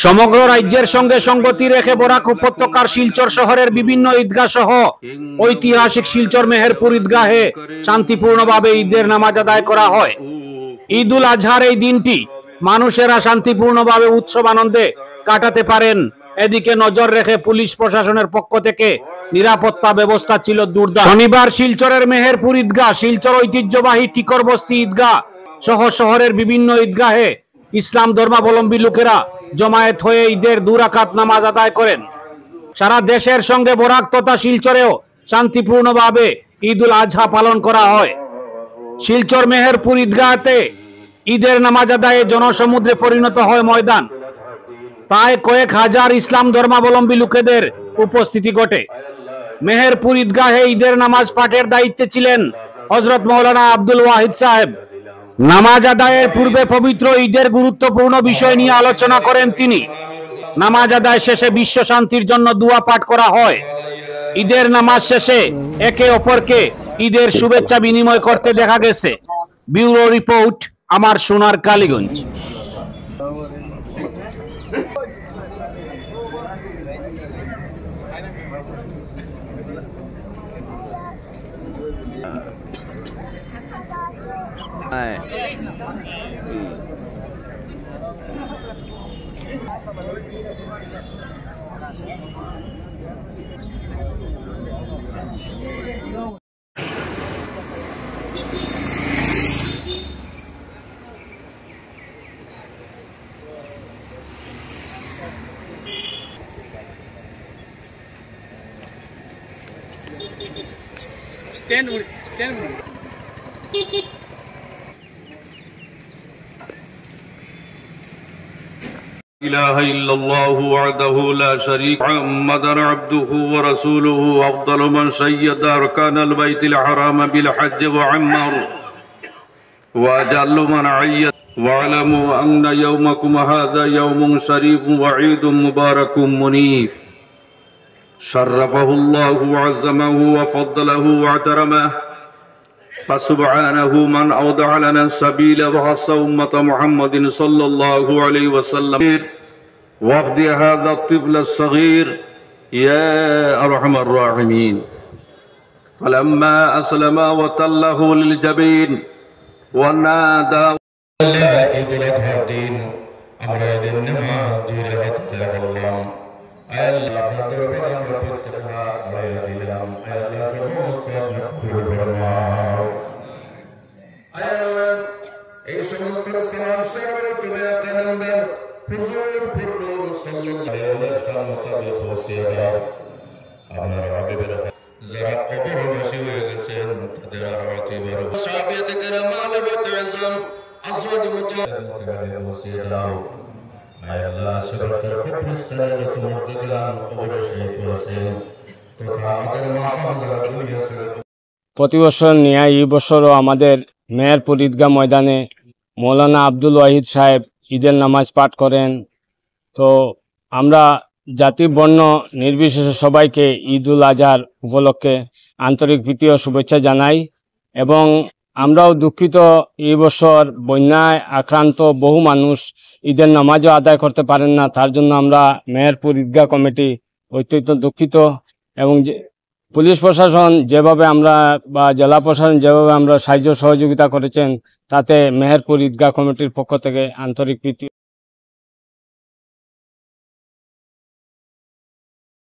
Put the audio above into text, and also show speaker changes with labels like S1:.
S1: সমগ্র রাজ্যের সঙ্গে সঙ্গতি রেখে বরাক উপত্যকার শিলচর শহরের বিভিন্ন ঈদগাহ সহ ঐতিহাসিক শিলচর মেহেরপুর ঈদগাহে শান্তিপূর্ণভাবে ঈদের নামাজ আদায় করা হয়। ঈদ উল আজহার এই দিনটি মানুষেরা শান্তিপূর্ণভাবে উৎসব আনন্দে কাটাতে পারেন, এদিকে নজর রেখে পুলিশ প্রশাসনের পক্ষ থেকে নিরাপত্তা ব্যবস্থা ছিল দুর্দান্ত। শনিবার শিলচরের মেহেরপুর ঈদগাহ, শিলচর ঐতিহ্যবাহী টিকর বস্তি ঈদগাহ সহ শহরের বিভিন্ন ঈদগাহে ইসলাম ধর্মাবলম্বী লোকেরা জমায়েত হয়ে ঈদের 2 রাকাত নামাজ আদায় করেন। সারা দেশের সঙ্গে বরাক তথা শিলচরেও শান্তিপূর্ণভাবে ঈদ উল আজহা পালন করা হয়। শিলচর মেহেরপুর ঈদগাহতে ঈদের নামাজ আদায়ে জনসমুদ্রে পরিণত হয় ময়দান। প্রায় কয়েক হাজার ইসলাম ধর্মাবলম্বী লোকেদের উপস্থিতি ঘটে। মেহেরপুর ঈদগাহে ঈদের নামাজ পাঠের দায়িত্বে ছিলেন হযরত মাওলানা আব্দুল ওয়াহিদ সাহেব। নামাজ আদায়ের পূর্বে পবিত্র ঈদের গুরুত্বপূর্ণ বিষয় নিয়ে আলোচনা করেন তিনি। নামাজ আদায় শেষে বিশ্ব শান্তির জন্য দোয়া পাঠ করা হয়। ঈদের নামাজ শেষে একে অপরকে ঈদের শুভেচ্ছা বিনিময় করতে দেখা গেছে। ব্যুরো রিপোর্ট, আমার সোনার কালীগঞ্জ।
S2: إله إلا الله وحده لا شريك له محمدا عبده ورسوله أفضل من شيد أركان البيت الحرام بالحج وعمر وأجل من عيد واعلموا أن يومكم هذا يوم شريف وعيد مبارك منيف شرفه الله وعظمه وفضله واعترمه فسبحانه من أوضح لنا السبيل وخص أمة محمد صلى الله عليه وسلم وفد هذا الطفل الصغير يا أرحم الراحمين فلما أسلم وتله للجبين ونادى الدين أمر النماذج لهم এই সমস্ত সালাম সাগরে তুমি আনন্দের হুজুর ফুরুল সাল্লাল্লাহু আলাইহি ওয়াসাল্লাম পৌঁছে দাও। আপনার হাবিবের যারা কবরবাসী হয়ে গেছেন তাদের আরওয়াতে বড় সাহাবায়ে কেরাম আলাইহিম আযম আসওয়াদ মুতাওয়ালে পৌঁছে দাও। আয় আল্লাহ সর্বসর কবরস্থানে যত মুর্দাগান কবরে শহীদ হয়েছেন তথা আমাদের মাহফুজ যারা দুনিয়া ছেড়ে
S1: প্রতি বছর ন্যায় এই বছরও আমাদের মেহেরপুর ঈদগাহ ময়দানে মৌলানা আব্দুল ওয়াহিদ সাহেব ঈদের নামাজ পাঠ করেন। তো আমরা জাতি বর্ণ নির্বিশেষে সবাইকে ঈদ উল আজহার উপলক্ষে আন্তরিক প্রীতি ও শুভেচ্ছা জানাই এবং আমরাও দুঃখিত এই বছর বন্যায় আক্রান্ত বহু মানুষ ঈদের নামাজও আদায় করতে পারেন না। তার জন্য আমরা মেহেরপুর ঈদগাহ কমিটি অত্যন্ত দুঃখিত এবং পুলিশ প্রশাসন যেভাবে আমরা বা জেলা প্রশাসন যেভাবে আমরা সাহায্য সহযোগিতা করেছেন তাতে মেহেরপুর ঈদগাহ কমিটির পক্ষ থেকে আন্তরিক প্রীতি